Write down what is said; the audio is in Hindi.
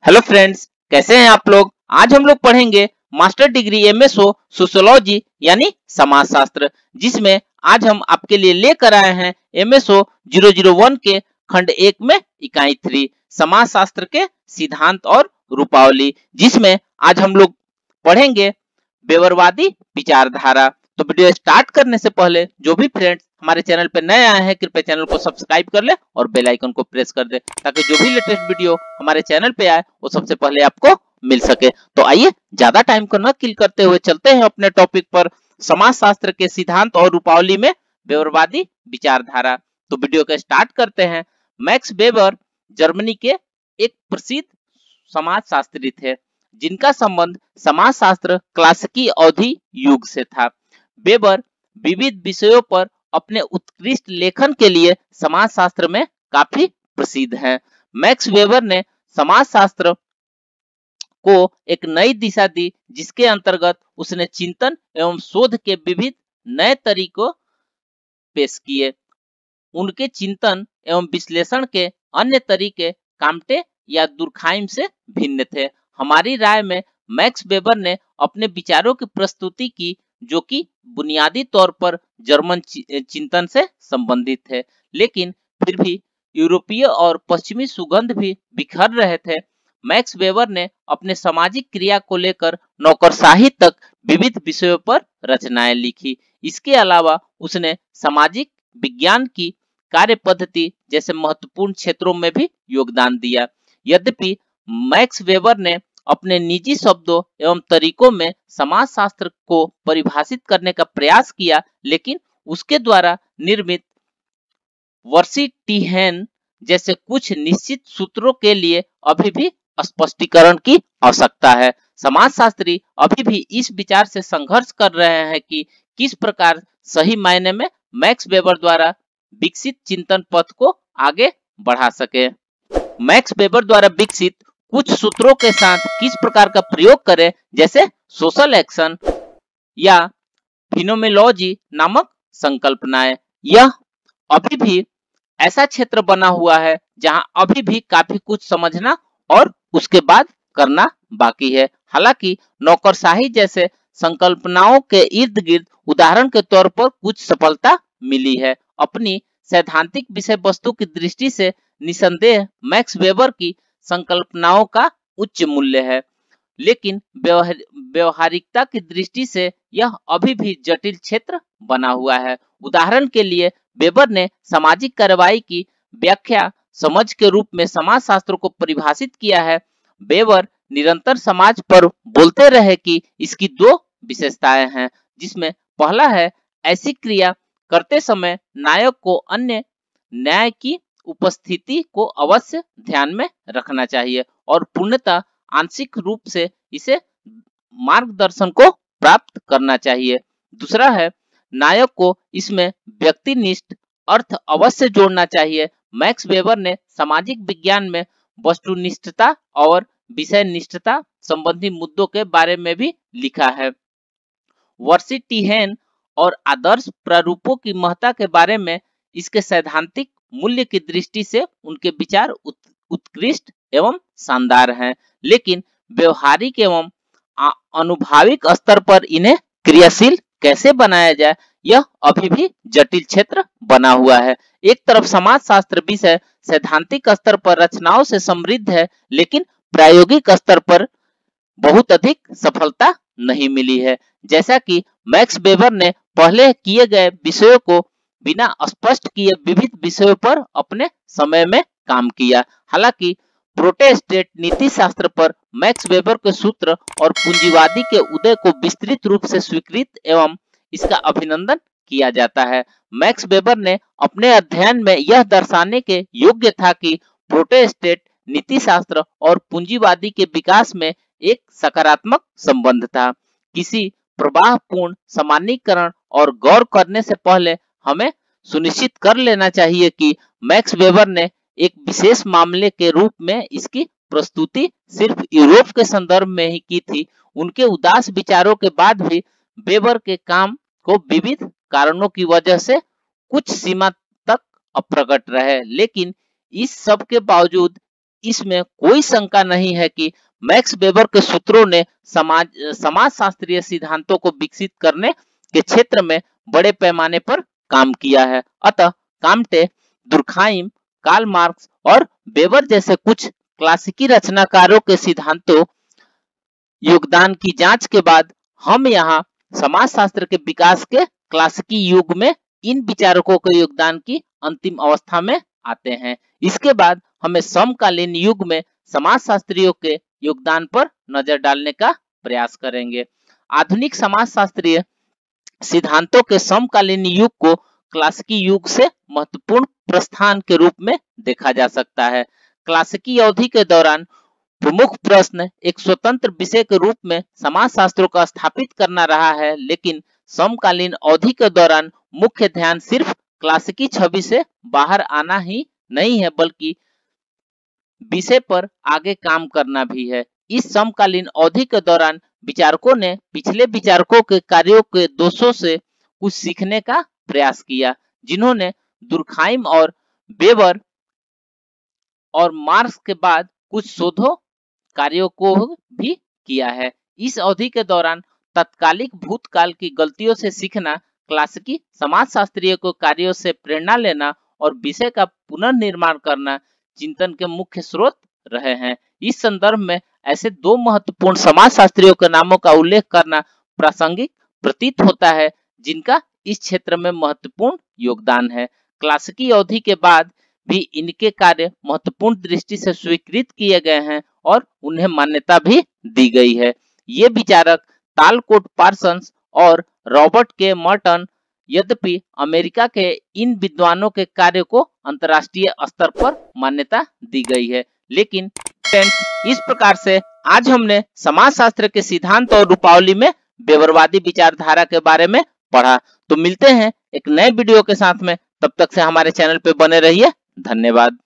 हेलो फ्रेंड्स, कैसे हैं आप लोग। आज हम लोग पढ़ेंगे मास्टर डिग्री एमएसओ सोशियोलॉजी यानी समाजशास्त्र, जिसमें आज हम आपके लिए लेकर आए हैं एमएसओ 001 के खंड 1 में इकाई 3 समाजशास्त्र के सिद्धांत और रूपावली, जिसमें आज हम लोग पढ़ेंगे बेवरवादी विचारधारा। तो वीडियो स्टार्ट करने से पहले जो भी फ्रेंड्स हमारे चैनल पर नए आए हैं कृपया चैनल को सब्सक्राइब कर ले और बेल आइकन को प्रेस कर दे, ताकि जो भी लेटेस्ट वीडियो हमारे चैनल पे आए वो सबसे पहले आपको मिल सके। तो आइए ज्यादा टाइम को न किल करते हुए चलते हैं अपने टॉपिक पर, समाजशास्त्र के सिद्धांत और रूपावली में बेवरवादी विचारधारा। तो वीडियो को स्टार्ट करते हैं। मैक्स वेबर जर्मनी के एक प्रसिद्ध समाजशास्त्री थे, जिनका संबंध समाजशास्त्र क्लासिकी अवधि युग से था। वेबर विविध विषयों पर अपने उत्कृष्ट लेखन के लिए समाजशास्त्र में काफी प्रसिद्ध हैं। मैक्स वेबर ने समाजशास्त्र को एक नई दिशा दी, जिसके अंतर्गत उसने चिंतन एवं शोध के विविध नए तरीकों पेश किए। उनके चिंतन एवं विश्लेषण के अन्य तरीके काम्टे या दुर्खाइम से भिन्न थे। हमारी राय में मैक्स वेबर ने अपने विचारों की प्रस्तुति की, जो कि बुनियादी तौर पर जर्मन चिंतन से संबंधित थे, लेकिन फिर भी यूरोपीय और पश्चिमी सुगंध भी बिखर रहे थे। मैक्स वेबर ने अपने सामाजिक क्रिया को लेकर नौकरशाही तक विविध विषयों पर रचनाएं लिखी। इसके अलावा उसने सामाजिक विज्ञान की कार्य पद्धति जैसे महत्वपूर्ण क्षेत्रों में भी योगदान दिया। यद्यपि मैक्स वेबर ने अपने निजी शब्दों एवं तरीकों में समाजशास्त्र को परिभाषित करने का प्रयास किया, लेकिन उसके द्वारा निर्मित वर्सिटीहेन जैसे कुछ निश्चित सूत्रों के लिए अभी भी स्पष्टीकरण की आवश्यकता है। समाजशास्त्री अभी भी इस विचार से संघर्ष कर रहे हैं कि किस प्रकार सही मायने में मैक्स वेबर द्वारा विकसित चिंतन पथ को आगे बढ़ा सके। मैक्स वेबर द्वारा विकसित कुछ सूत्रों के साथ किस प्रकार का प्रयोग करें, जैसे सोशल एक्शन या फिनोमेनोलॉजी नामक संकल्पनाएं। यह अभी भी ऐसा क्षेत्र बना हुआ है जहां अभी भी काफी कुछ समझना और उसके बाद करना बाकी है। हालांकि नौकरशाही जैसे संकल्पनाओं के इर्द गिर्द उदाहरण के तौर पर कुछ सफलता मिली है। अपनी सैद्धांतिक विषय वस्तु की दृष्टि से निसंदेह मैक्स वेबर की संकल्पनाओं का उच्च मूल्य है, लेकिन व्यवहारिकता की दृष्टि से यह अभी भी जटिल क्षेत्र बना हुआ है। उदाहरण के लिए वेबर ने सामाजिक कार्रवाई की व्याख्या समझ के रूप में समाजशास्त्र को परिभाषित किया है। वेबर निरंतर समाज पर बोलते रहे कि इसकी दो विशेषताएं हैं, जिसमें पहला है ऐसी क्रिया करते समय नायक को अन्य न्याय की उपस्थिति को अवश्य ध्यान में रखना चाहिए और पूर्णतः आंशिक रूप से इसे मार्गदर्शन को प्राप्त करना चाहिए। दूसरा है नायक को इसमें व्यक्तिनिष्ठ अर्थ अवश्य जोड़ना चाहिए। मैक्स वेबर ने सामाजिक विज्ञान में वस्तुनिष्ठता और विषय निष्ठता संबंधी मुद्दों के बारे में भी लिखा है। वर्सिटीहेन और आदर्श प्रारूपों की महत्ता के बारे में इसके सैद्धांतिक मूल्य की दृष्टि से उनके विचार उत्कृष्ट एवं शानदार हैं, लेकिन व्यवहारिक एवं अनुभाविक स्तर पर इन्हें क्रियाशील कैसे बनाया जाए, यह अभी भी जटिल क्षेत्र बना हुआ है। एक तरफ समाजशास्त्र विषय सैद्धांतिक स्तर पर रचनाओं से समृद्ध है, लेकिन प्रायोगिक स्तर पर बहुत अधिक सफलता नहीं मिली है। जैसा कि मैक्स वेबर ने पहले किए गए विषयों को बिना स्पष्ट किए विविध विषयों पर अपने समय में काम किया। हालांकि प्रोटेस्टेंट नीति शास्त्र पर मैक्स वेबर के सूत्र और पूंजीवादी के उदय को विस्तृत रूप से स्वीकृत एवं इसका अभिनंदन किया जाता है। मैक्स वेबर ने अपने अध्ययन में यह दर्शाने के योग्य था कि प्रोटेस्टेंट नीति शास्त्र और पूंजीवादी के विकास में एक सकारात्मक संबंध था। किसी प्रवाहपूर्ण सामान्यीकरण और गौर करने से पहले हमें सुनिश्चित कर लेना चाहिए कि मैक्स वेबर ने एक विशेष मामले के रूप में इसकी प्रस्तुति सिर्फ यूरोप के संदर्भ में ही की थी। उनके उदास विचारों के बाद भी वेबर के काम को विविध कारणों की वजह से कुछ सीमा तक अप्रकट रहे, लेकिन इस सब के बावजूद इसमें कोई शंका नहीं है कि मैक्स वेबर के सूत्रों ने समाजशास्त्रीय सिद्धांतों को विकसित करने के क्षेत्र में बड़े पैमाने पर काम किया है। अतः काम्टे, दुर्खाइम, कार्ल मार्क्स और वेबर जैसे कुछ क्लासिकी रचनाकारों के सिद्धांतों योगदान की जांच के बाद हम यहाँ समाजशास्त्र के विकास के क्लासिकी युग में इन विचारकों के योगदान की अंतिम अवस्था में आते हैं। इसके बाद हमें समकालीन युग में समाजशास्त्रियों के योगदान पर नजर डालने का प्रयास करेंगे। आधुनिक समाजशास्त्रीय सिद्धांतों के समकालीन युग को क्लासिकी युग से महत्वपूर्ण प्रस्थान के रूप में देखा जा सकता है। क्लासिकी अवधि के दौरान प्रमुख प्रश्न एक स्वतंत्र विषय के रूप में समाजशास्त्रों का स्थापित करना रहा है, लेकिन समकालीन अवधि के दौरान मुख्य ध्यान सिर्फ क्लासिकी छवि से बाहर आना ही नहीं है, बल्कि विषय पर आगे काम करना भी है। इस समकालीन अवधि के दौरान विचारकों ने पिछले विचारकों के कार्यों के दोषों से कुछ सीखने का प्रयास किया, जिन्होंने दुर्खाइम और वेबर और मार्क्स के बाद कुछ शोधों कार्यों को भी किया है। इस अवधि के दौरान तत्कालिक भूतकाल की गलतियों से सीखना, क्लासिकी समाजशास्त्रियों को कार्यों से प्रेरणा लेना और विषय का पुनर्निर्माण करना चिंतन के मुख्य स्रोत रहे हैं। इस संदर्भ में ऐसे दो महत्वपूर्ण समाजशास्त्रियों के नामों का उल्लेख करना प्रासंगिक प्रतीत होता है, जिनका इस क्षेत्र में महत्वपूर्ण योगदान है। क्लासिकी अवधि के बाद भी इनके कार्य महत्वपूर्ण दृष्टि से स्वीकृत किए गए हैं और उन्हें मान्यता भी दी गई है। ये विचारक तालकोट पार्सन्स और रॉबर्ट के मर्टन, यद्यपि अमेरिका के इन विद्वानों के कार्य को अंतर्राष्ट्रीय स्तर पर मान्यता दी गई है। लेकिन इस प्रकार से आज हमने समाजशास्त्र के सिद्धांत और रूपावली में वेबरवादी विचारधारा के बारे में पढ़ा। तो मिलते हैं एक नए वीडियो के साथ में, तब तक से हमारे चैनल पे बने रहिए। धन्यवाद।